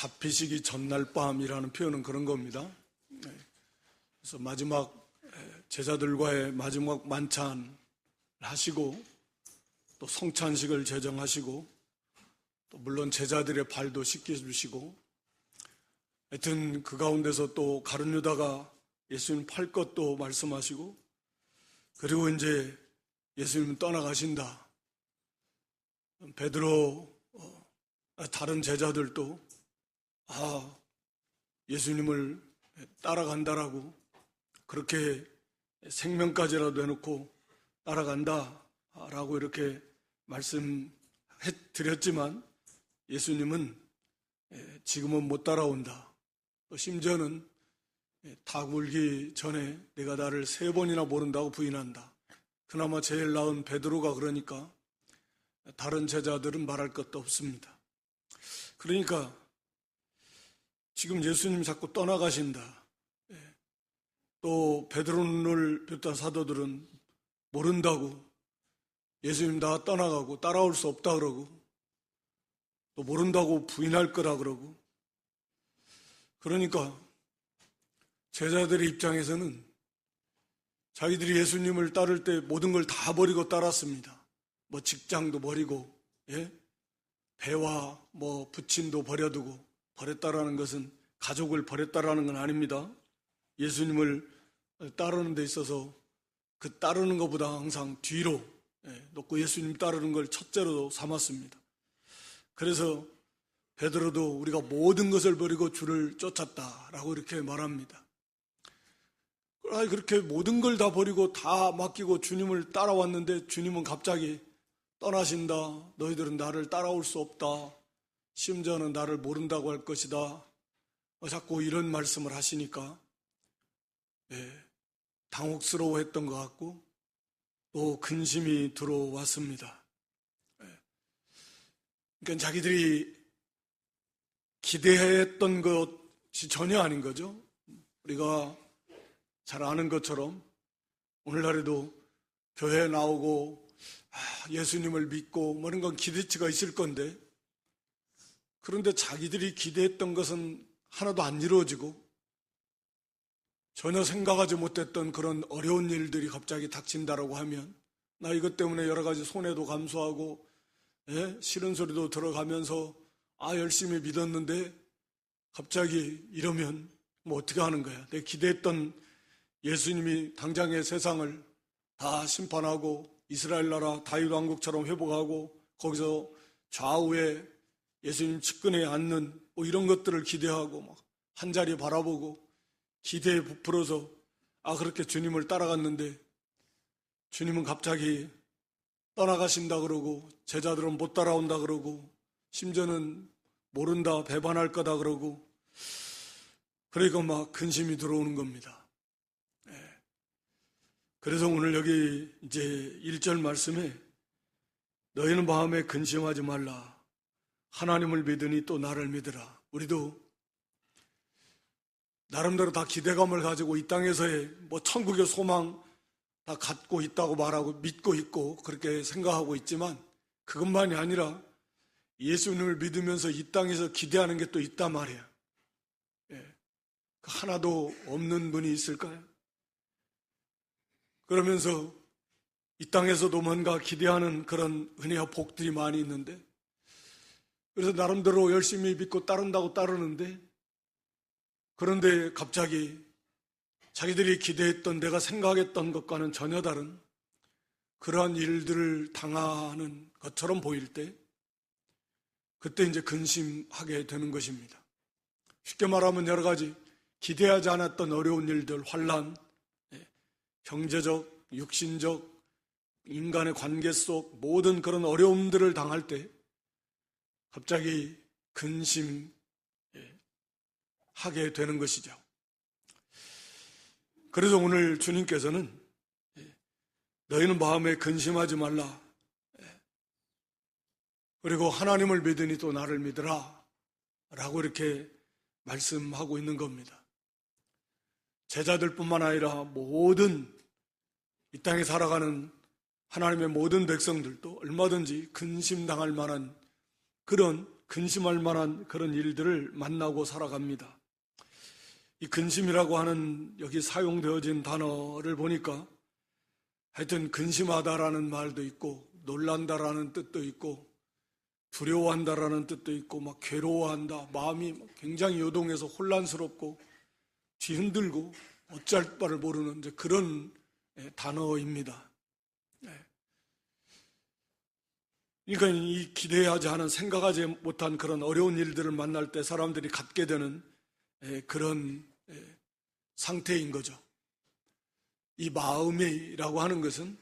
잡히시기 전날 밤이라는 표현은 그런 겁니다. 그래서 마지막 제자들과의 마지막 만찬을 하시고 또 성찬식을 제정하시고 또 물론 제자들의 발도 씻겨주시고 하여튼 그 가운데서 또 가룟 유다가 예수님 팔 것도 말씀하시고 그리고 이제 예수님 떠나가신다. 베드로 다른 제자들도 예수님을 따라간다라고 그렇게 생명까지라도 해놓고 따라간다라고 이렇게 말씀해 드렸지만 예수님은 지금은 못 따라온다. 또 심지어는 닭 울기 전에 내가 나를 3번이나 모른다고 부인한다. 그나마 제일 나은 베드로가 그러니까 다른 제자들은 말할 것도 없습니다. 그러니까 지금 예수님 자꾸 떠나가신다. 또 베드로를 비롯한 사도들은 모른다고 예수님 다 떠나가고 따라올 수 없다 그러고 또 모른다고 부인할 거라 그러고 그러니까 제자들의 입장에서는 자기들이 예수님을 따를 때 모든 걸 다 버리고 따랐습니다. 뭐 직장도 버리고 배와 뭐 부친도 버려두고 버렸다라는 것은 가족을 버렸다라는 건 아닙니다. 예수님을 따르는 데 있어서 그 따르는 것보다 항상 뒤로 놓고 예수님 따르는 걸 첫째로 삼았습니다. 그래서 베드로도 우리가 모든 것을 버리고 주를 쫓았다라고 이렇게 말합니다. 그렇게 모든 걸 다 버리고 다 맡기고 주님을 따라왔는데 주님은 갑자기 떠나신다. 너희들은 나를 따라올 수 없다. 심지어는 나를 모른다고 할 것이다. 자꾸 이런 말씀을 하시니까 당혹스러워했던 것 같고 또 근심이 들어왔습니다. 그러니까 자기들이 기대했던 것이 전혀 아닌 거죠. 우리가 잘 아는 것처럼 오늘날에도 교회에 나오고 예수님을 믿고 뭐 이런 건 기대치가 있을 건데 그런데 자기들이 기대했던 것은 하나도 안 이루어지고 전혀 생각하지 못했던 그런 어려운 일들이 갑자기 닥친다라고 하면 나 이것 때문에 여러 가지 손해도 감수하고 싫은 소리도 들어가면서 열심히 믿었는데 갑자기 이러면 뭐 어떻게 하는 거야. 내가 기대했던 예수님이 당장의 세상을 다 심판하고 이스라엘 나라 다윗 왕국처럼 회복하고 거기서 좌우에 예수님 측근에 앉는 뭐 이런 것들을 기대하고 막 한 자리 바라보고 기대에 부풀어서 그렇게 주님을 따라갔는데 주님은 갑자기 떠나가신다 그러고 제자들은 못 따라온다 그러고 심지어는 모른다 배반할 거다 그러고 그러니까 막 근심이 들어오는 겁니다. 그래서 오늘 여기 이제 1절 말씀에 너희는 마음에 근심하지 말라. 하나님을 믿으니 또 나를 믿으라. 우리도 나름대로 다 기대감을 가지고 이 땅에서의 뭐 천국의 소망 다 갖고 있다고 말하고 믿고 있고 그렇게 생각하고 있지만 그것만이 아니라 예수님을 믿으면서 이 땅에서 기대하는 게 또 있단 말이에요. 하나도 없는 분이 있을까요? 그러면서 이 땅에서도 뭔가 기대하는 그런 은혜와 복들이 많이 있는데 그래서 나름대로 열심히 믿고 따른다고 따르는데 그런데 갑자기 자기들이 기대했던 내가 생각했던 것과는 전혀 다른 그러한 일들을 당하는 것처럼 보일 때 그때 이제 근심하게 되는 것입니다. 쉽게 말하면 여러 가지 기대하지 않았던 어려운 일들, 환난, 경제적, 육신적, 인간의 관계 속 모든 그런 어려움들을 당할 때 갑자기 근심하게 되는 것이죠. 그래서 오늘 주님께서는 너희는 마음에 근심하지 말라. 그리고 하나님을 믿으니 또 나를 믿으라. 라고 이렇게 말씀하고 있는 겁니다. 제자들뿐만 아니라 모든 이 땅에 살아가는 하나님의 모든 백성들도 얼마든지 근심당할 만한 그런 근심할 만한 그런 일들을 만나고 살아갑니다. 이 근심이라고 하는 여기 사용되어진 단어를 보니까 하여튼 근심하다라는 말도 있고 놀란다라는 뜻도 있고 두려워한다라는 뜻도 있고 막 괴로워한다, 마음이 굉장히 요동해서 혼란스럽고 뒤흔들고 어쩔 바를 모르는 이제 그런 단어입니다. 그러니까 이 기대하지 않은, 생각하지 못한 그런 어려운 일들을 만날 때 사람들이 갖게 되는 그런 상태인 거죠. 이 마음이라고 하는 것은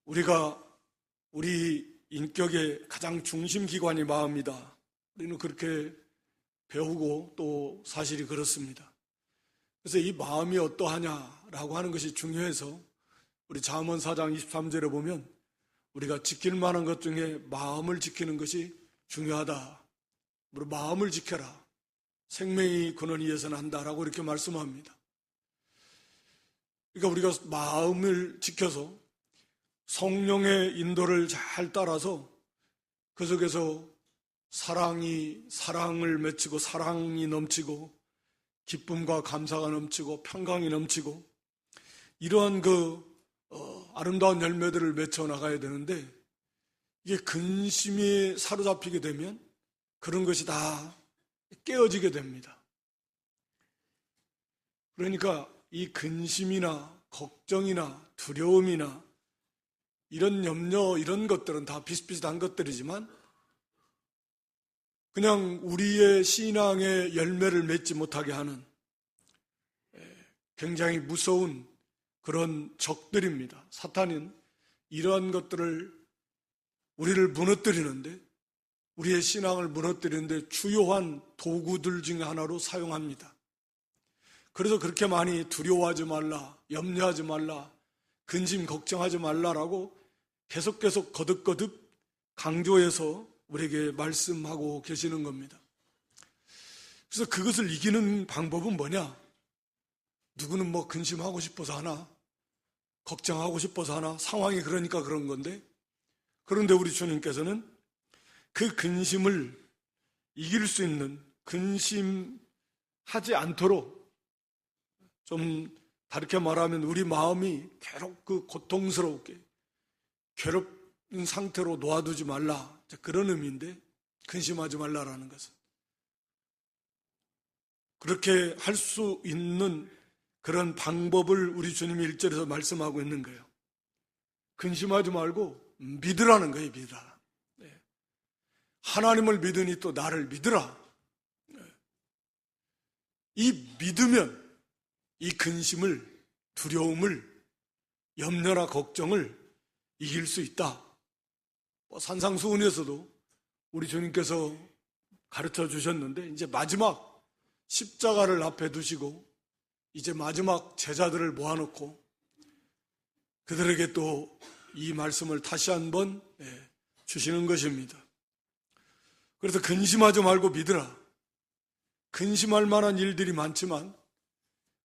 우리 인격의 가장 중심기관이 마음이다. 우리는 그렇게 배우고 또 사실이 그렇습니다. 그래서 이 마음이 어떠하냐라고 하는 것이 중요해서 우리 잠언 4장 23절에 보면 우리가 지킬 만한 것 중에 마음을 지키는 것이 중요하다. 우리 마음을 지켜라. 생명이 근원이 에서 난다라고 이렇게 말씀합니다. 그러니까 우리가 마음을 지켜서 성령의 인도를 잘 따라서 그 속에서 사랑을 맺히고 사랑이 넘치고 기쁨과 감사가 넘치고 평강이 넘치고 이러한 아름다운 열매들을 맺혀 나가야 되는데 이게 근심에 사로잡히게 되면 그런 것이 다 깨어지게 됩니다. 그러니까 이 근심이나 걱정이나 두려움이나 이런 염려, 이런 것들은 다 비슷비슷한 것들이지만 그냥 우리의 신앙의 열매를 맺지 못하게 하는 굉장히 무서운 그런 적들입니다. 사탄은 이러한 것들을 우리를 무너뜨리는데, 우리의 신앙을 무너뜨리는데 주요한 도구들 중에 하나로 사용합니다. 그래서 그렇게 많이 두려워하지 말라, 염려하지 말라, 근심 걱정하지 말라라고 계속 거듭거듭 강조해서 우리에게 말씀하고 계시는 겁니다. 그래서 그것을 이기는 방법은 뭐냐? 누구는 뭐 근심하고 싶어서 하나, 걱정하고 싶어서 하나, 상황이 그러니까 그런 건데, 그런데 우리 주님께서는 그 근심을 이길 수 있는, 근심하지 않도록, 좀 다르게 말하면 우리 마음이 고통스럽게 괴롭은 상태로 놓아두지 말라, 그런 의미인데, 근심하지 말라라는 것은 그렇게 할 수 있는 그런 방법을 우리 주님이 1절에서 말씀하고 있는 거예요. 근심하지 말고 믿으라는 거예요. 믿으라. 하나님을 믿으니 또 나를 믿으라. 이 믿으면 이 근심을, 두려움을, 염려나 걱정을 이길 수 있다. 산상수훈에서도 우리 주님께서 가르쳐 주셨는데, 이제 마지막 십자가를 앞에 두시고 이제 마지막 제자들을 모아놓고 그들에게 또 이 말씀을 다시 한번 주시는 것입니다. 그래서 근심하지 말고 믿으라. 근심할 만한 일들이 많지만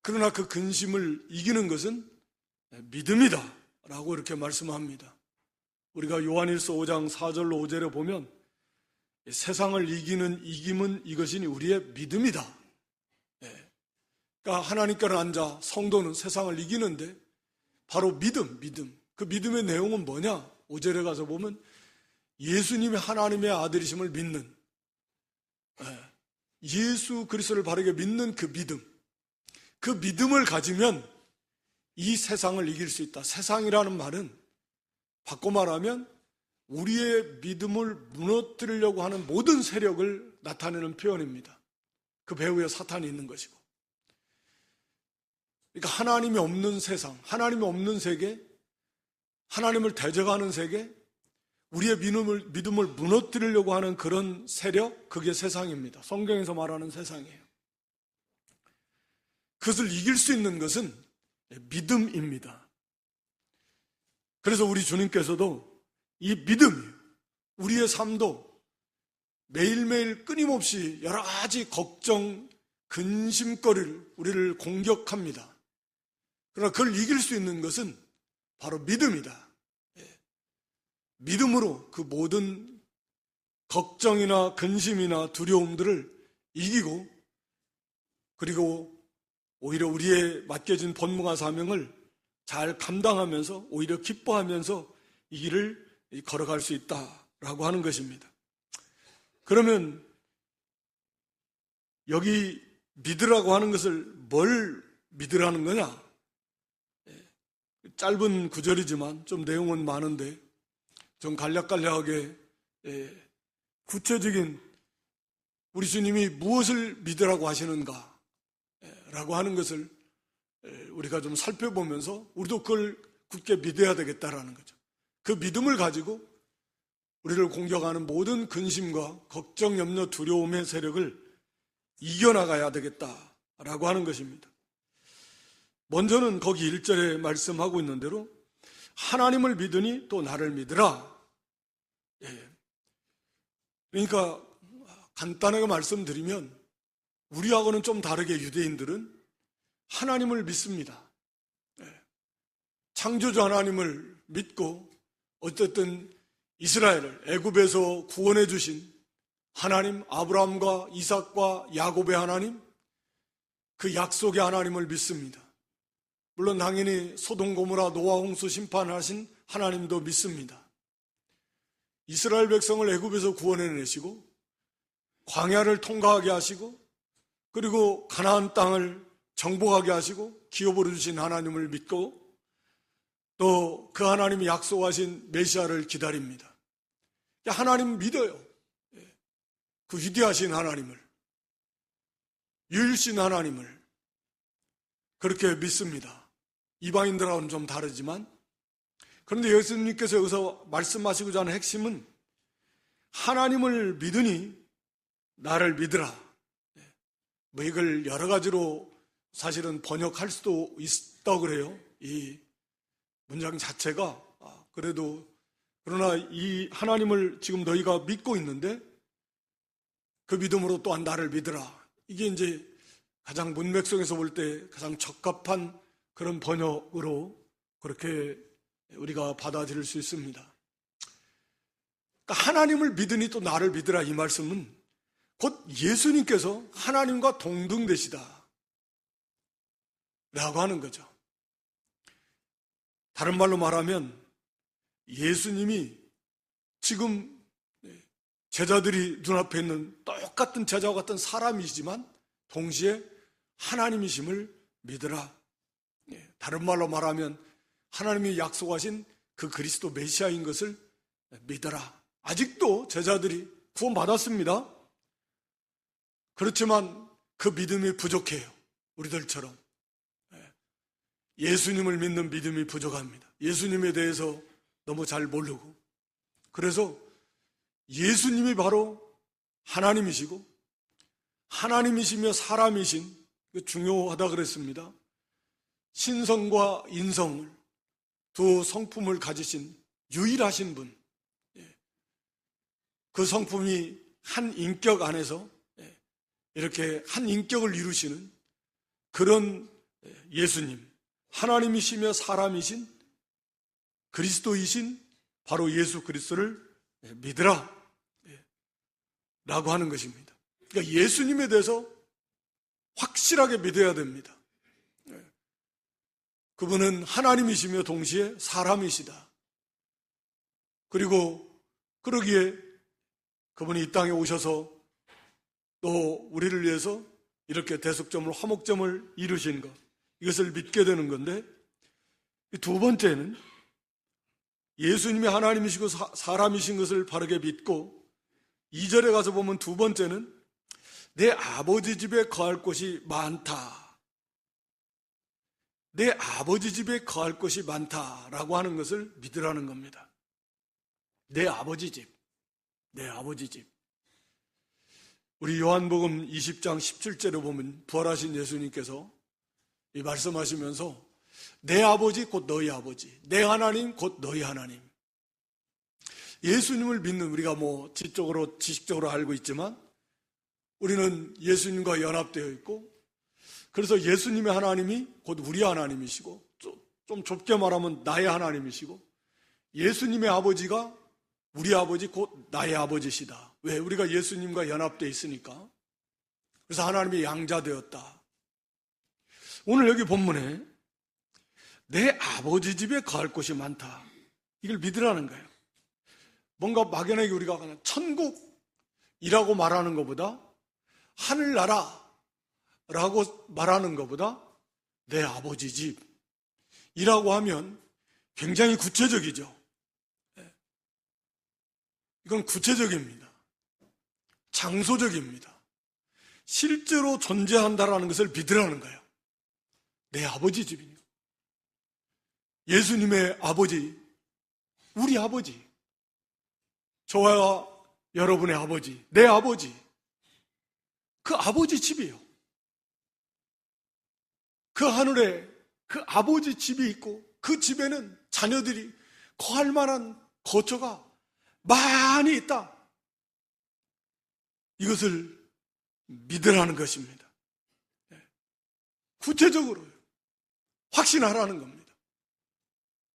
그러나 그 근심을 이기는 것은 믿음이다 라고 이렇게 말씀합니다. 우리가 요한일서 5장 4절로 5절에 보면 세상을 이기는 이김은 이것이니 우리의 믿음이다. 그러니까 하나님께는 앉아 성도는 세상을 이기는데 바로 믿음. 그 믿음의 내용은 뭐냐? 5절에 가서 보면 예수님이 하나님의 아들이심을 믿는, 예수 그리스도를 바르게 믿는 그 믿음. 그 믿음을 가지면 이 세상을 이길 수 있다. 세상이라는 말은 바꿔 말하면 우리의 믿음을 무너뜨리려고 하는 모든 세력을 나타내는 표현입니다. 그 배후에 사탄이 있는 것이고. 그러니까 하나님이 없는 세상, 하나님이 없는 세계, 하나님을 대적하는 세계, 우리의 믿음을 무너뜨리려고 하는 그런 세력, 그게 세상입니다. 성경에서 말하는 세상이에요. 그것을 이길 수 있는 것은 믿음입니다. 그래서 우리 주님께서도 이 믿음, 우리의 삶도 매일매일 끊임없이 여러 가지 걱정, 근심거리를 우리를 공격합니다. 그러나 그걸 이길 수 있는 것은 바로 믿음이다. 믿음으로 그 모든 걱정이나 근심이나 두려움들을 이기고, 그리고 오히려 우리의 맡겨진 본무와 사명을 잘 감당하면서 오히려 기뻐하면서 이 길을 걸어갈 수 있다라고 하는 것입니다. 그러면 여기 믿으라고 하는 것을 뭘 믿으라는 거냐? 짧은 구절이지만 좀 내용은 많은데 좀 간략간략하게 구체적인 우리 주님이 무엇을 믿으라고 하시는가 라고 하는 것을 우리가 좀 살펴보면서 우리도 그걸 굳게 믿어야 되겠다라는 거죠. 그 믿음을 가지고 우리를 공격하는 모든 근심과 걱정, 염려, 두려움의 세력을 이겨나가야 되겠다라고 하는 것입니다. 먼저는 거기 1절에 말씀하고 있는 대로 하나님을 믿으니 또 나를 믿으라. 그러니까 간단하게 말씀드리면 우리하고는 좀 다르게 유대인들은 하나님을 믿습니다. 창조주 하나님을 믿고 어쨌든 이스라엘을 애굽에서 구원해 주신 하나님, 아브라함과 이삭과 야곱의 하나님, 그 약속의 하나님을 믿습니다. 물론 당연히 소돔 고모라 노아 홍수 심판하신 하나님도 믿습니다. 이스라엘 백성을 애굽에서 구원해내시고 광야를 통과하게 하시고 그리고 가나안 땅을 정복하게 하시고 기업으로 주신 하나님을 믿고 또 그 하나님이 약속하신 메시아를 기다립니다. 하나님 믿어요. 그 위대하신 하나님을, 유일신 하나님을 그렇게 믿습니다. 이방인들하고는 좀 다르지만, 그런데 예수님께서 여기서 말씀하시고자 하는 핵심은 하나님을 믿으니 나를 믿으라. 뭐 이걸 여러 가지로 사실은 번역할 수도 있다고 그래요. 이 문장 자체가. 그러나 이 하나님을 지금 너희가 믿고 있는데 그 믿음으로 또한 나를 믿으라. 이게 이제 가장 문맥성에서 볼 때 가장 적합한 그런 번역으로 그렇게 우리가 받아들일 수 있습니다. 그러니까 하나님을 믿으니 또 나를 믿으라 이 말씀은 곧 예수님께서 하나님과 동등되시다 라고 하는 거죠. 다른 말로 말하면 예수님이 지금 제자들이 눈앞에 있는 똑같은 제자와 같은 사람이시지만 동시에 하나님이심을 믿으라. 다른 말로 말하면 하나님이 약속하신 그 그리스도 메시아인 것을 믿어라. 아직도 제자들이 구원받았습니다. 그렇지만 그 믿음이 부족해요. 우리들처럼. 예수님을 믿는 믿음이 부족합니다. 예수님에 대해서 너무 잘 모르고. 그래서 예수님이 바로 하나님이시고 하나님이시며 사람이신, 중요하다 그랬습니다. 신성과 인성을 두 성품을 가지신 유일하신 분, 그 성품이 한 인격 안에서 이렇게 한 인격을 이루시는 그런 예수님, 하나님이시며 사람이신 그리스도이신 바로 예수 그리스도를 믿으라 라고 하는 것입니다. 그러니까 예수님에 대해서 확실하게 믿어야 됩니다. 그분은 하나님이시며 동시에 사람이시다. 그리고 그러기에 그분이 이 땅에 오셔서 또 우리를 위해서 이렇게 대속점을, 화목점을 이루신 것, 이것을 믿게 되는 건데, 두 번째는 예수님이 하나님이시고 사람이신 것을 바르게 믿고 2절에 가서 보면 두 번째는 내 아버지 집에 거할 곳이 많다. 내 아버지 집에 거할 곳이 많다라고 하는 것을 믿으라는 겁니다. 내 아버지 집, 내 아버지 집. 우리 요한복음 20장 17절에 보면 부활하신 예수님께서 이 말씀하시면서 내 아버지 곧 너희 아버지, 내 하나님 곧 너희 하나님. 예수님을 믿는 우리가 뭐 지적으로 지식적으로 알고 있지만 우리는 예수님과 연합되어 있고, 그래서 예수님의 하나님이 곧 우리 하나님이시고, 좀 좁게 말하면 나의 하나님이시고, 예수님의 아버지가 우리 아버지 곧 나의 아버지시다. 왜? 우리가 예수님과 연합되어 있으니까. 그래서 하나님이 양자되었다. 오늘 여기 본문에 내 아버지 집에 거할 곳이 많다. 이걸 믿으라는 거예요. 뭔가 막연하게 우리가 그냥 천국이라고 말하는 것보다 하늘나라라고 말하는 것보다 내 아버지 집이라고 하면 굉장히 구체적이죠. 이건 구체적입니다. 장소적입니다. 실제로 존재한다라는 것을 믿으라는 거예요. 내 아버지 집이요. 예수님의 아버지, 우리 아버지, 저와 여러분의 아버지, 내 아버지, 그 아버지 집이에요. 그 하늘에 그 아버지 집이 있고 그 집에는 자녀들이 거할 만한 거처가 많이 있다. 이것을 믿으라는 것입니다. 구체적으로 확신하라는 겁니다.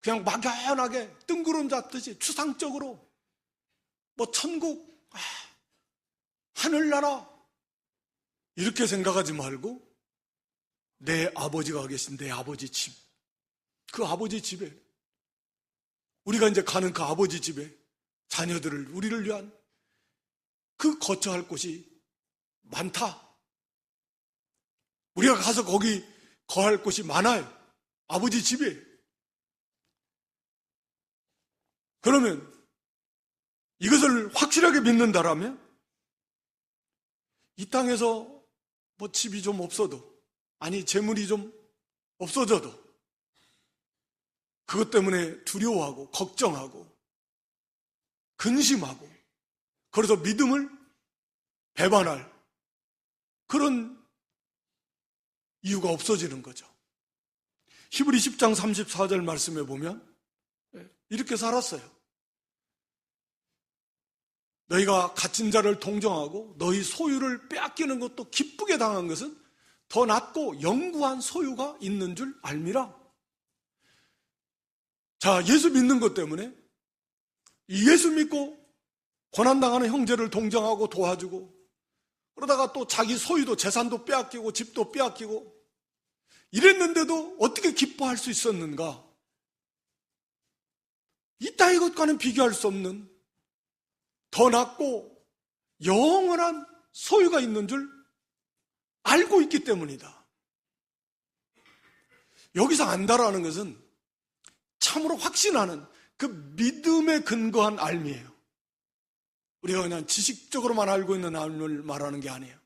그냥 막연하게 뜬구름 잡듯이 추상적으로 뭐 천국, 하늘나라 이렇게 생각하지 말고 내 아버지가 계신 내 아버지 집, 그 아버지 집에 우리가 이제 가는 그 아버지 집에 자녀들을, 우리를 위한 그 거처할 곳이 많다. 우리가 가서 거기 거할 곳이 많아요. 아버지 집에. 그러면 이것을 확실하게 믿는다라면 이 땅에서 뭐 집이 좀 없어도, 아니 재물이 좀 없어져도 그것 때문에 두려워하고 걱정하고 근심하고 그래서 믿음을 배반할 그런 이유가 없어지는 거죠. 히브리 10장 34절 말씀에 보면 이렇게 살았어요. 너희가 갇힌 자를 동정하고 너희 소유를 빼앗기는 것도 기쁘게 당한 것은 더 낫고 영구한 소유가 있는 줄 알미라. 자, 예수 믿는 것 때문에 이 예수 믿고 고난당하는 형제를 동정하고 도와주고 그러다가 또 자기 소유도 재산도 빼앗기고 집도 빼앗기고 이랬는데도 어떻게 기뻐할 수 있었는가? 이 땅의 것과는 비교할 수 없는 더 낫고 영원한 소유가 있는 줄 알고 있기 때문이다. 여기서 안다라는 것은 참으로 확신하는 그 믿음에 근거한 알미예요. 우리가 그냥 지식적으로만 알고 있는 알미를 말하는 게 아니에요.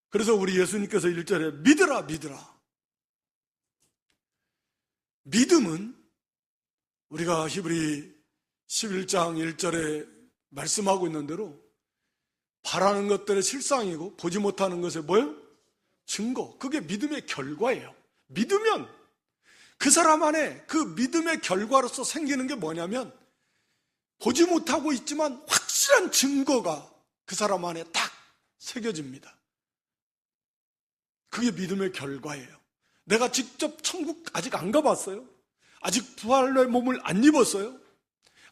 그래서 우리 예수님께서 1절에 믿으라 믿으라. 믿음은 우리가 히브리 11장 1절에 말씀하고 있는 대로 바라는 것들의 실상이고 보지 못하는 것의 뭐예요? 증거. 그게 믿음의 결과예요. 믿으면 그 사람 안에 그 믿음의 결과로서 생기는 게 뭐냐면 보지 못하고 있지만 확실한 증거가 그 사람 안에 딱 새겨집니다. 그게 믿음의 결과예요. 내가 직접 천국 아직 안 가봤어요. 아직 부활의 몸을 안 입었어요.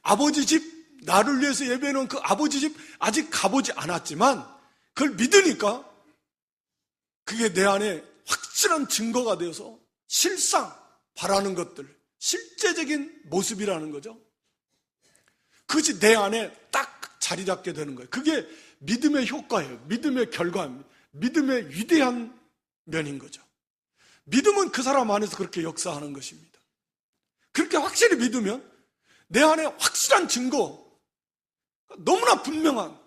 아버지 집, 나를 위해서 예배해놓은 그 아버지 집 아직 가보지 않았지만 그걸 믿으니까 그게 내 안에 확실한 증거가 되어서 실상 바라는 것들, 실제적인 모습이라는 거죠. 그것이 내 안에 딱 자리 잡게 되는 거예요. 그게 믿음의 효과예요. 믿음의 결과입니다. 믿음의 위대한 면인 거죠. 믿음은 그 사람 안에서 그렇게 역사하는 것입니다. 그렇게 확실히 믿으면 내 안에 확실한 증거, 너무나 분명한,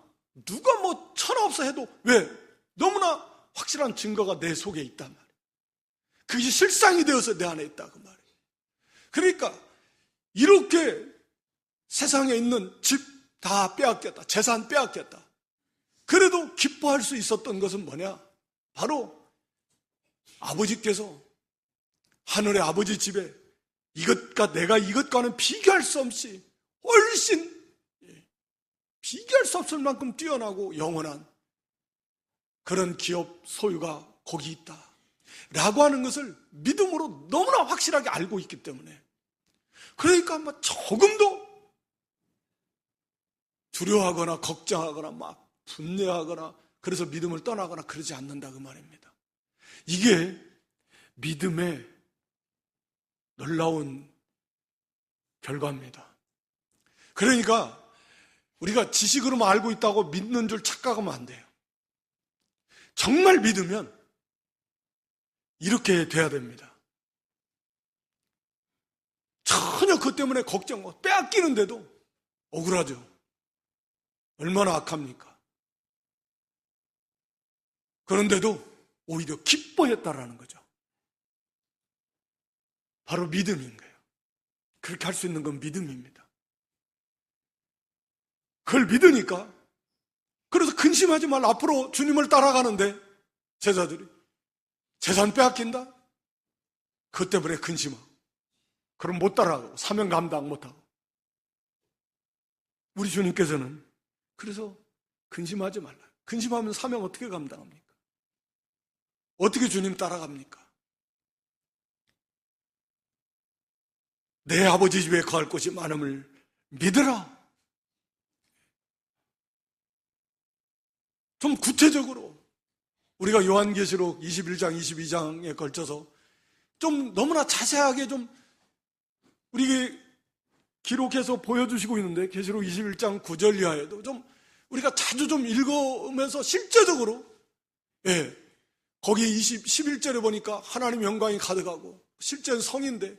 누가 뭐 천하없어 해도 왜? 너무나 확실한 증거가 내 속에 있단 말이에요. 그것이 실상이 되어서 내 안에 있다 그 말이에요. 그러니까 이렇게 세상에 있는 집 다 빼앗겼다, 재산 빼앗겼다. 그래도 기뻐할 수 있었던 것은 뭐냐? 바로 아버지께서 하늘의 아버지 집에 이것과 내가 이것과는 비교할 수 없이 훨씬 비교할 수 없을 만큼 뛰어나고 영원한 그런 기업 소유가 거기 있다 라고 하는 것을 믿음으로 너무나 확실하게 알고 있기 때문에, 그러니까 뭐 조금도 두려워하거나 걱정하거나 막 분내하거나 그래서 믿음을 떠나거나 그러지 않는다 그 말입니다. 이게 믿음의 놀라운 결과입니다. 그러니까 우리가 지식으로만 알고 있다고 믿는 줄 착각하면 안 돼요. 정말 믿으면 이렇게 돼야 됩니다. 전혀 그것 때문에 걱정, 빼앗기는데도 억울하죠. 얼마나 악합니까? 그런데도 오히려 기뻐했다라는 거죠. 바로 믿음인 거예요. 그렇게 할 수 있는 건 믿음입니다. 그걸 믿으니까, 그래서 근심하지 말라. 앞으로 주님을 따라가는데 제자들이 재산 빼앗긴다? 그것 때문에 근심하고, 그럼 못 따라가고 사명 감당 못하고. 우리 주님께서는 그래서 근심하지 말라. 근심하면 사명 어떻게 감당합니까? 어떻게 주님 따라갑니까? 내 아버지 집에 거할 곳이 많음을 믿으라. 좀 구체적으로 우리가 요한계시록 21장, 22장에 걸쳐서 좀 너무나 자세하게 좀 우리에게 기록해서 보여주시고 있는데, 계시록 21장 9절 이하에도 좀 우리가 자주 좀 읽으면서 실제적으로, 거기에 11절에 보니까 하나님 영광이 가득하고, 실제는 성인데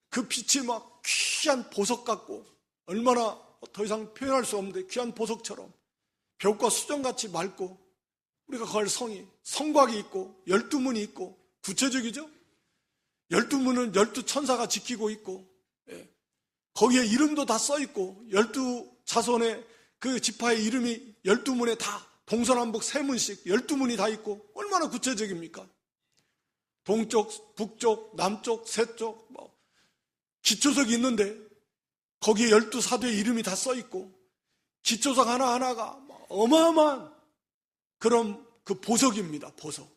그 빛이 막 귀한 보석 같고, 얼마나 더 이상 표현할 수 없는데 귀한 보석처럼 벽과 수정같이 맑고, 우리가 거할 성이 성곽이 있고 12문이 있고, 구체적이죠? 12문은 12천사가 지키고 있고, 거기에 이름도 다 써있고, 12자손의 그 지파의 이름이 12문에 다 동서남북 3문씩 12문이 다 있고, 얼마나 구체적입니까? 동쪽, 북쪽, 남쪽, 서쪽, 기초석이 있는데 거기에 12사도의 이름이 다 써있고, 기초석 하나하나가 어마어마한 그런 그 보석입니다. 보석.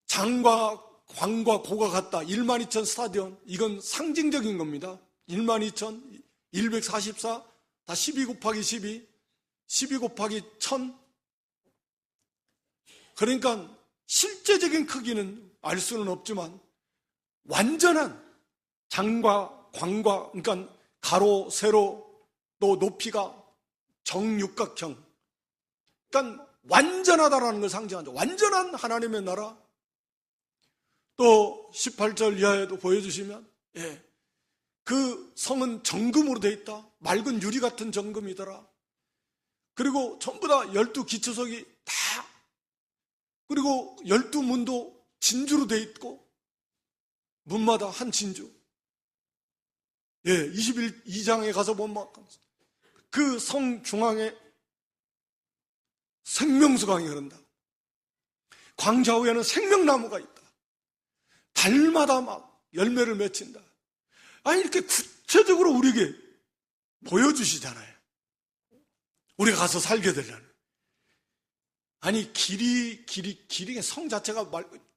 장과 광과 고가 같다. 12,000 스타디온. 이건 상징적인 겁니다. 12,144 다 12 곱하기 12, 12 곱하기 1000. 그러니까 실제적인 크기는 알 수는 없지만 완전한 장과 광과, 그러니까 가로, 세로, 또 높이가 정육각형. 그러니까 완전하다라는 걸 상징하죠. 완전한 하나님의 나라. 또 18절 이하에도 보여주시면, 그 성은 정금으로 되어 있다. 맑은 유리 같은 정금이더라. 그리고 전부 다 12기초석이 다, 그리고 12문도 진주로 되어 있고, 문마다 한 진주. 22장에 가서 보면 그 성 중앙에 생명수강이 흐른다. 광좌우에는 생명나무가 있다. 달마다 막 열매를 맺힌다. 아니, 이렇게 구체적으로 우리에게 보여주시잖아요. 우리가 가서 살게 되려는. 아니, 길이 성 자체가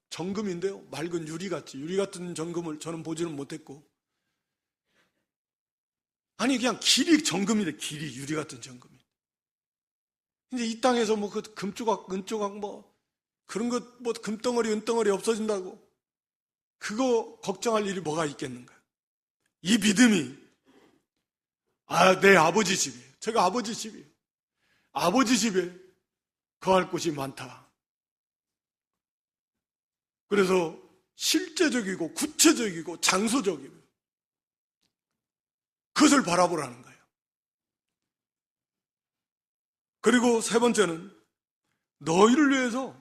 정금인데요. 맑은 유리 같은 정금을 저는 보지는 못했고. 아니, 그냥 길이 정금인데, 길이 유리 같은 정금이. 이제 이 땅에서 뭐 그 금조각, 은조각 뭐 그런 것, 뭐 금덩어리, 은덩어리 없어진다고. 그거 걱정할 일이 뭐가 있겠는가? 이 믿음이, 내 아버지 집이에요. 제가 아버지 집이에요. 아버지 집에 거할 곳이 많다. 그래서 실제적이고 구체적이고 장소적이고 그것을 바라보라는 거예요. 그리고 세 번째는 너희를 위해서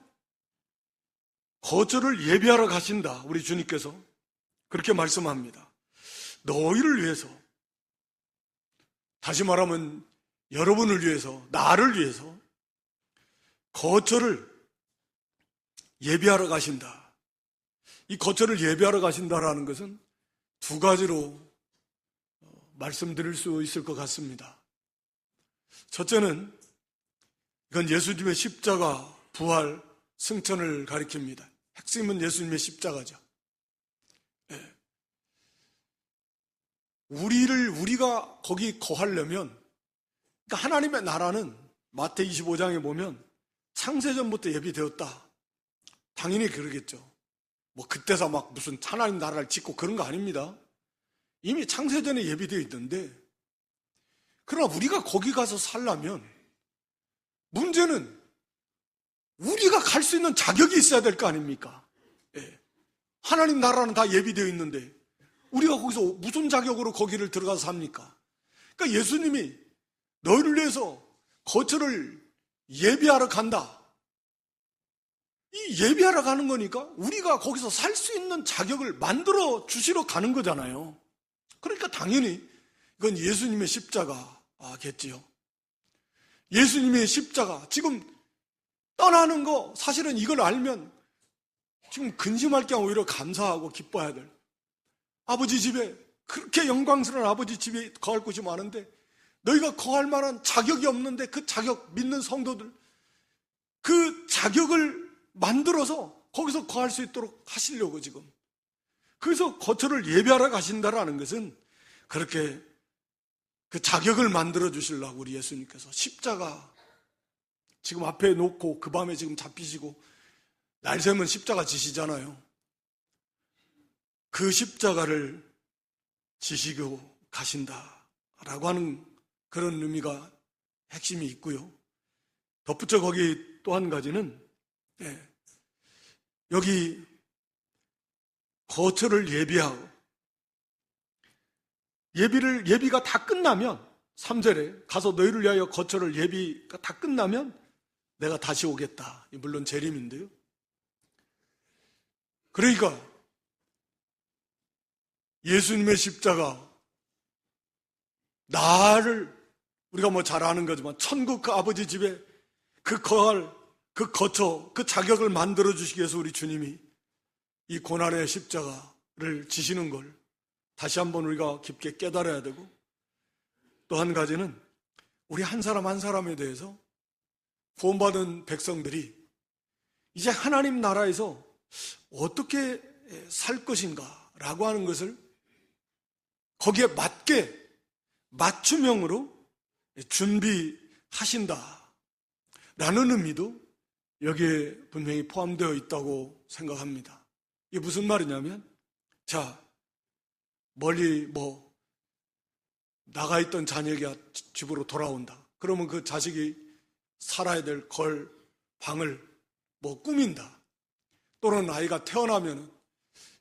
거처를 예비하러 가신다. 우리 주님께서 그렇게 말씀합니다. 너희를 위해서, 다시 말하면 여러분을 위해서, 나를 위해서 거처를 예비하러 가신다. 이 거처를 예비하러 가신다라는 것은 두 가지로 말씀드릴 수 있을 것 같습니다. 첫째는 이건 예수님의 십자가, 부활, 승천을 가리킵니다. 핵심은 예수님의 십자가죠. 우리가 거기 거하려면 그러니까 하나님의 나라는 마태 25장에 보면 창세전부터 예비되었다. 당연히 그러겠죠. 뭐 그때서 막 무슨 하나님 나라를 짓고 그런 거 아닙니다. 이미 창세전에 예비되어 있는데, 그러나 우리가 거기 가서 살려면 문제는 우리가 갈 수 있는 자격이 있어야 될 거 아닙니까? 예. 하나님 나라는 다 예비되어 있는데 우리가 거기서 무슨 자격으로 거기를 들어가서 삽니까? 그러니까 예수님이 너희를 위해서 거처를 예비하러 간다. 이 예비하러 가는 거니까 우리가 거기서 살 수 있는 자격을 만들어 주시러 가는 거잖아요. 그러니까 당연히 이건 예수님의 십자가겠지요. 예수님의 십자가, 지금 떠나는 거 사실은 이걸 알면 지금 근심할 게 오히려 감사하고 기뻐해야 될, 아버지 집에, 그렇게 영광스러운 아버지 집에 거할 곳이 많은데 너희가 거할 만한 자격이 없는데 그 자격, 믿는 성도들 그 자격을 만들어서 거기서 거할 수 있도록 하시려고 지금. 그래서 거처를 예비하러 가신다라는 것은 그렇게 그 자격을 만들어 주시려고 우리 예수님께서 십자가 지금 앞에 놓고 그 밤에 지금 잡히시고 날 새면 십자가 지시잖아요. 그 십자가를 지시고 가신다라고 하는 그런 의미가 핵심이 있고요. 덧붙여 거기 또 한 가지는, 여기 거처를 예비하고 예비가 다 끝나면 3절에 가서 너희를 위하여 거처를 예비가 다 끝나면 내가 다시 오겠다. 물론 재림인데요. 그러니까 예수님의 십자가, 나를 우리가 뭐 잘 아는 거지만 천국 그 아버지 집에 그 거할, 그 거처, 그 자격을 만들어 주시기 위해서 우리 주님이 이 고난의 십자가를 지시는 걸 다시 한번 우리가 깊게 깨달아야 되고, 또 한 가지는 우리 한 사람 한 사람에 대해서 구원받은 백성들이 이제 하나님 나라에서 어떻게 살 것인가 라고 하는 것을 거기에 맞게 맞춤형으로 준비하신다 라는 의미도 여기에 분명히 포함되어 있다고 생각합니다. 이게 무슨 말이냐면, 자, 멀리 나가 있던 자녀가 집으로 돌아온다. 그러면 그 자식이 살아야 될 방을 꾸민다. 또는 아이가 태어나면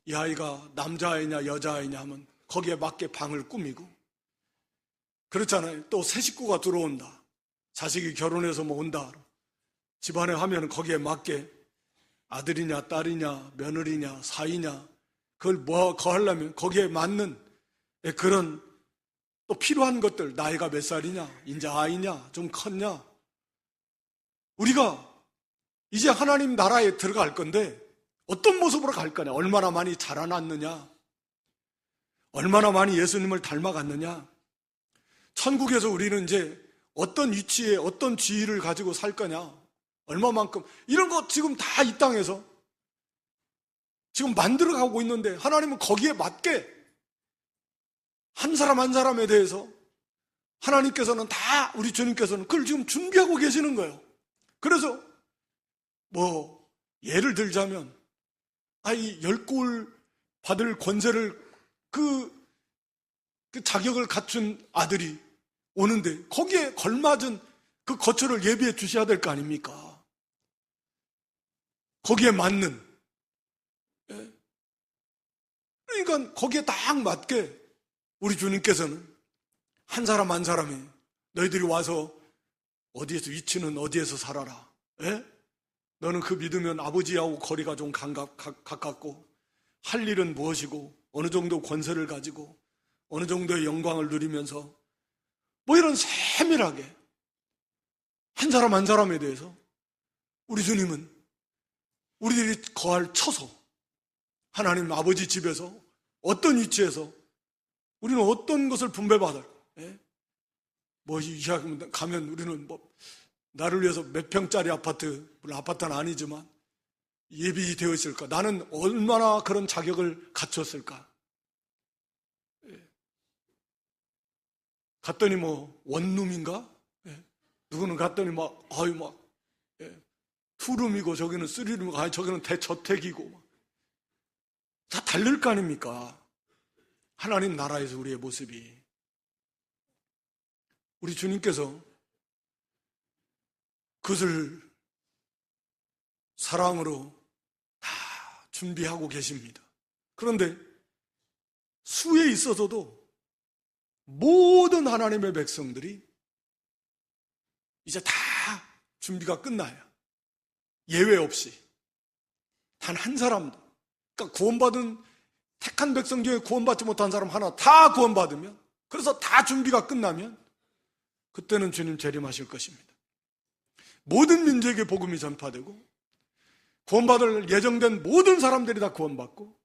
이 아이가 남자아이냐 여자아이냐 하면 거기에 맞게 방을 꾸미고, 그렇잖아요. 또 새 식구가 들어온다. 자식이 결혼해서 온다. 집안에 하면 거기에 맞게 아들이냐 딸이냐 며느리냐 사이냐 그걸 하려면 거기에 맞는 그런 또 필요한 것들, 나이가 몇 살이냐, 이제 아이냐, 좀 컸냐. 우리가 이제 하나님 나라에 들어갈 건데 어떤 모습으로 갈 거냐, 얼마나 많이 자라났느냐, 얼마나 많이 예수님을 닮아갔느냐, 천국에서 우리는 이제 어떤 위치에 어떤 지위를 가지고 살 거냐, 얼마만큼, 이런 거 지금 다 이 땅에서 지금 만들어가고 있는데 하나님은 거기에 맞게 한 사람 한 사람에 대해서 하나님께서는 다, 우리 주님께서는 그걸 지금 준비하고 계시는 거예요. 그래서 예를 들자면 이 10골 받을 권세를 그 자격을 갖춘 아들이 오는데 거기에 걸맞은 그 거처를 예비해 주셔야 될 거 아닙니까? 거기에 맞는, 그러니까 거기에 딱 맞게 우리 주님께서는 한 사람 한 사람이 너희들이 와서 어디에서, 위치는 어디에서 살아라. 너는 그 믿으면 아버지하고 거리가 좀 가깝고 할 일은 무엇이고 어느 정도 권세를 가지고 어느 정도의 영광을 누리면서 이런 세밀하게 한 사람 한 사람에 대해서 우리 주님은 우리들이 거할 처소, 하나님 아버지 집에서 어떤 위치에서 우리는 어떤 것을 분배받을, 가면 우리는 나를 위해서 몇 평짜리 아파트, 물론 아파트는 아니지만 예비되어 있을까? 나는 얼마나 그런 자격을 갖췄을까? 갔더니 원룸인가? 누구는 갔더니 막, 예, 투룸이고 저기는 쓰리룸이고, 저기는 대저택이고, 다 다를 거 아닙니까? 하나님 나라에서 우리의 모습이. 우리 주님께서 그것을 사랑으로 다 준비하고 계십니다. 그런데 수에 있어서도 모든 하나님의 백성들이 이제 다 준비가 끝나야, 예외 없이 단 한 사람도, 그러니까 구원받은 택한 백성 중에 구원받지 못한 사람 하나 다 구원받으면, 그래서 다 준비가 끝나면 그때는 주님 재림하실 것입니다. 모든 민족에게 복음이 전파되고 구원받을 예정된 모든 사람들이 다 구원받고,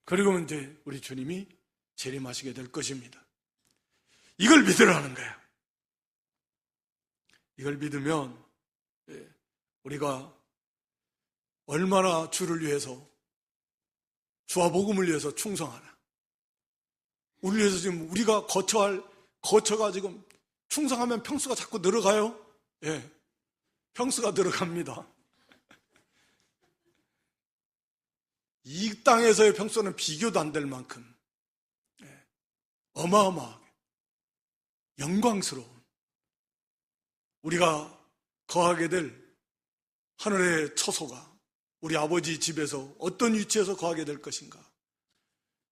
그리고 이제 우리 주님이 재림하시게 될 것입니다. 이걸 믿으라는 거예요. 이걸 믿으면 우리가 얼마나 주를 위해서, 주와 복음을 위해서 충성하나. 우리를 위해서 지금 우리가 거처가 지금 충성하면 평수가 자꾸 늘어가요. 예, 평수가 늘어갑니다. 이 땅에서의 평수는 비교도 안 될 만큼 어마어마하게 영광스러운, 우리가 거하게 될 하늘의 처소가 우리 아버지 집에서 어떤 위치에서 거하게 될 것인가.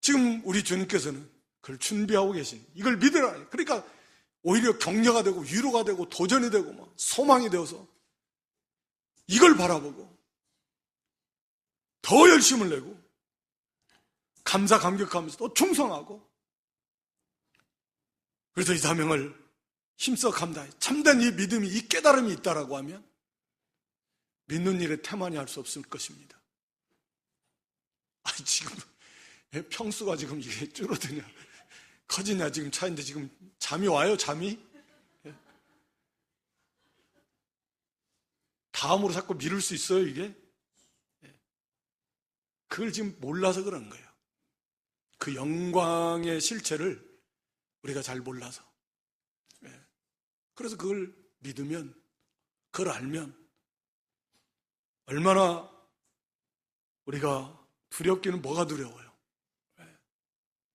지금 우리 주님께서는 그걸 준비하고 계신, 이걸 믿으라. 그러니까 오히려 격려가 되고 위로가 되고 도전이 되고 막 소망이 되어서 이걸 바라보고 더 열심을 내고 감사 감격하면서 또 충성하고, 그래서 이 사명을 힘써 감당해. 참된 이 믿음이, 이 깨달음이 있다라고 하면 믿는 일에 태만히 할 수 없을 것입니다. 지금 평수가 지금 이게 줄어드냐 커지냐 지금 차인데 지금 잠이 와요, 잠이? 다음으로 자꾸 미룰 수 있어요, 이게? 그걸 지금 몰라서 그런 거예요. 그 영광의 실체를 우리가 잘 몰라서. 그래서 그걸 믿으면, 그걸 알면 얼마나 우리가 두렵기는, 뭐가 두려워요?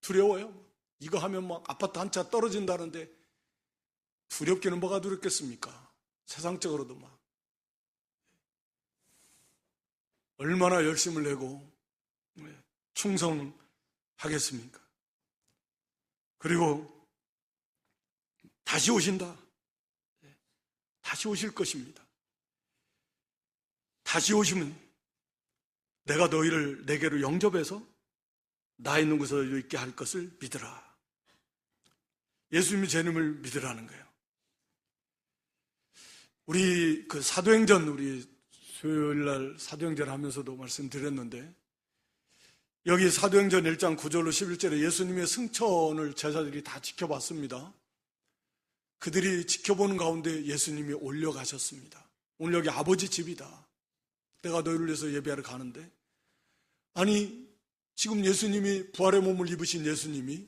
두려워요? 이거 하면 막 아파트 한 채 떨어진다는데 두렵기는 뭐가 두렵겠습니까? 세상적으로도 막 얼마나 열심을 내고 충성하겠습니까? 그리고 다시 오신다. 다시 오실 것입니다. 다시 오시면 내가 너희를 내게로 영접해서 나 있는 곳에 있게 할 것을 믿으라. 예수님의 재림을 믿으라는 거예요. 우리 그 사도행전, 우리 수요일날 사도행전 하면서도 말씀드렸는데, 여기 사도행전 1장 9절로 11절에 예수님의 승천을 제자들이 다 지켜봤습니다. 그들이 지켜보는 가운데 예수님이 올려가셨습니다. 오늘 여기 아버지 집이다. 내가 너희를 위해서 예배하러 가는데, 아니 지금 예수님이, 부활의 몸을 입으신 예수님이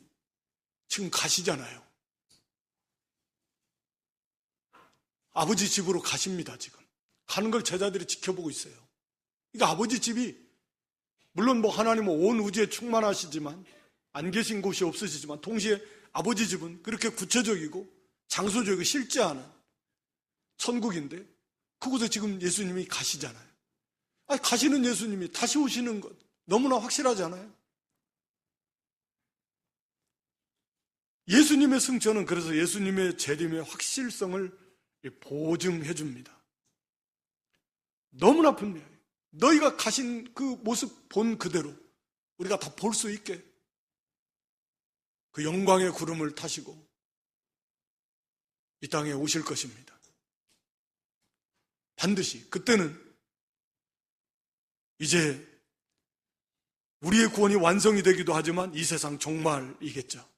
지금 가시잖아요. 아버지 집으로 가십니다. 지금 가는 걸 제자들이 지켜보고 있어요. 그러니까 아버지 집이, 물론 뭐 하나님은 온 우주에 충만하시지만, 안 계신 곳이 없으시지만, 동시에 아버지 집은 그렇게 구체적이고 장소적이고 실제하는 천국인데, 그곳에 지금 예수님이 가시잖아요. 아니, 가시는 예수님이 다시 오시는 것 너무나 확실하지 않아요? 예수님의 승천은 그래서 예수님의 재림의 확실성을 보증해 줍니다. 너무나 분명해요. 너희가 가신 그 모습 본 그대로 우리가 다 볼 수 있게 그 영광의 구름을 타시고 이 땅에 오실 것입니다. 반드시. 그때는 이제 우리의 구원이 완성이 되기도 하지만 이 세상 종말이겠죠.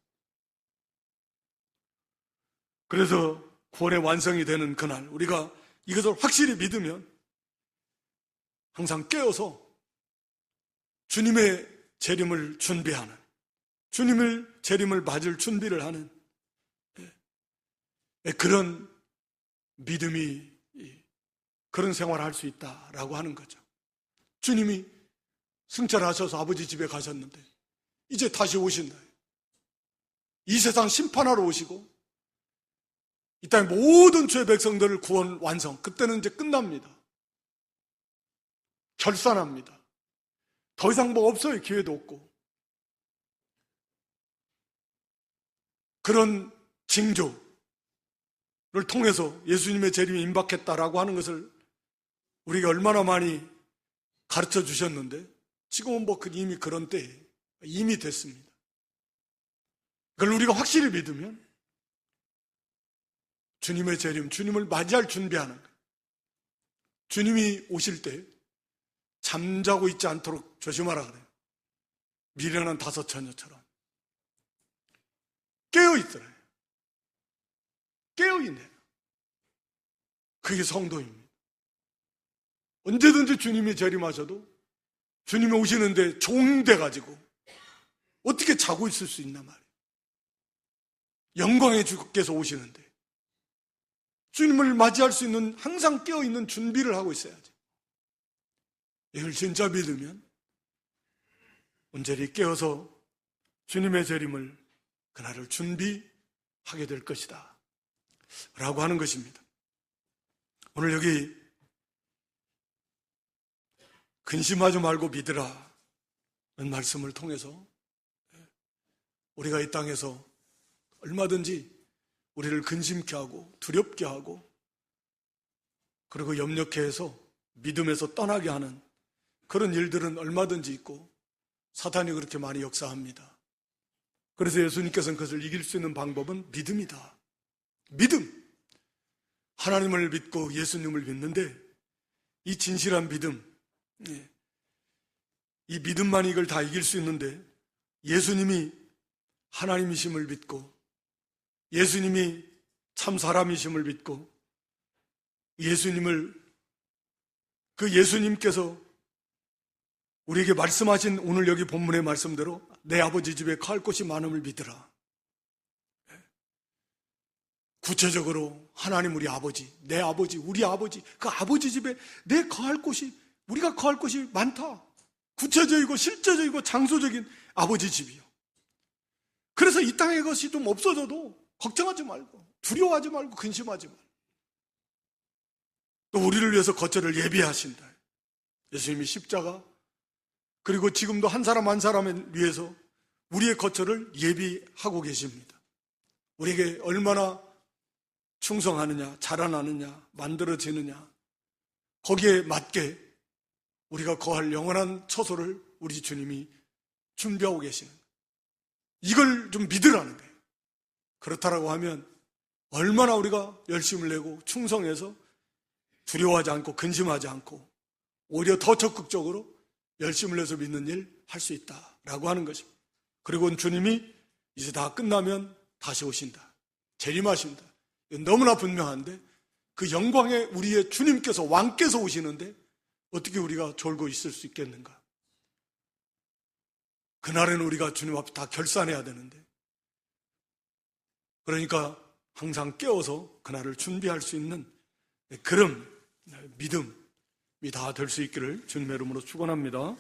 그래서 구원의 완성이 되는 그날, 우리가 이것을 확실히 믿으면 항상 깨어서 주님의 재림을 준비하는, 주님의 재림을 맞을 준비를 하는 그런 믿음이 그런 생활을 할 수 있다라고 하는 거죠. 주님이 승천하셔서 아버지 집에 가셨는데 이제 다시 오신다. 이 세상 심판하러 오시고 이 땅의 모든 죄 백성들을 구원 완성. 그때는 이제 끝납니다. 결산합니다. 더 이상 뭐 없어요. 기회도 없고. 그런 징조를 통해서 예수님의 재림이 임박했다라고 하는 것을 우리가 얼마나 많이 가르쳐 주셨는데 지금은 뭐 이미 그런 때에 이미 됐습니다. 그걸 우리가 확실히 믿으면 주님의 재림, 주님을 맞이할 준비하는 거예요. 주님이 오실 때 잠자고 있지 않도록 조심하라 그래요. 미련한 다섯 처녀처럼 깨어있더래요. 깨어있네. 그게 성도입니다. 언제든지 주님이 재림하셔도 주님이 오시는데 종돼가지고 어떻게 자고 있을 수 있나 말이에요. 영광의 주께서 오시는데 주님을 맞이할 수 있는 항상 깨어있는 준비를 하고 있어야지. 이걸 진짜 믿으면 온전히 깨어서 주님의 재림을 그날을 준비하게 될 것이다 라고 하는 것입니다. 오늘 여기 근심하지 말고 믿으라는 말씀을 통해서 우리가 이 땅에서 얼마든지 우리를 근심케 하고 두렵게 하고 그리고 염려케 해서 믿음에서 떠나게 하는 그런 일들은 얼마든지 있고 사탄이 그렇게 많이 역사합니다. 그래서 예수님께서는 그것을 이길 수 있는 방법은 믿음이다. 믿음. 하나님을 믿고 예수님을 믿는데 이 진실한 믿음, 이 믿음만이 이걸 다 이길 수 있는데 예수님이 하나님이심을 믿고 예수님이 참 사람이심을 믿고 예수님께서 우리에게 말씀하신 오늘 여기 본문의 말씀대로 내 아버지 집에 거할 곳이 많음을 믿으라. 구체적으로 하나님 우리 아버지, 내 아버지, 우리 아버지, 그 아버지 집에 내 거할 곳이, 우리가 거할 곳이 많다. 구체적이고 실제적이고 장소적인 아버지 집이요. 그래서 이 땅의 것이 좀 없어져도 걱정하지 말고 두려워하지 말고 근심하지 말고 또 우리를 위해서 거처를 예비하신다. 예수님이 십자가 그리고 지금도 한 사람 한 사람을 위해서 우리의 거처를 예비하고 계십니다. 우리에게 얼마나 충성하느냐, 자라나느냐, 만들어지느냐 거기에 맞게 우리가 거할 영원한 처소를 우리 주님이 준비하고 계시는 거예요. 이걸 좀 믿으라는 거예요. 그렇다라고 하면 얼마나 우리가 열심을 내고 충성해서 두려워하지 않고 근심하지 않고 오히려 더 적극적으로 열심을 내서 믿는 일 할 수 있다라고 하는 것입니다. 그리고 주님이 이제 다 끝나면 다시 오신다. 재림하신다. 이건 너무나 분명한데 그 영광에 우리의 주님께서 왕께서 오시는데 어떻게 우리가 졸고 있을 수 있겠는가? 그날에는 우리가 주님 앞에 다 결산해야 되는데 그러니까 항상 깨어서 그날을 준비할 수 있는 그런 믿음이 다 될 수 있기를 주님의 이름으로 축원합니다.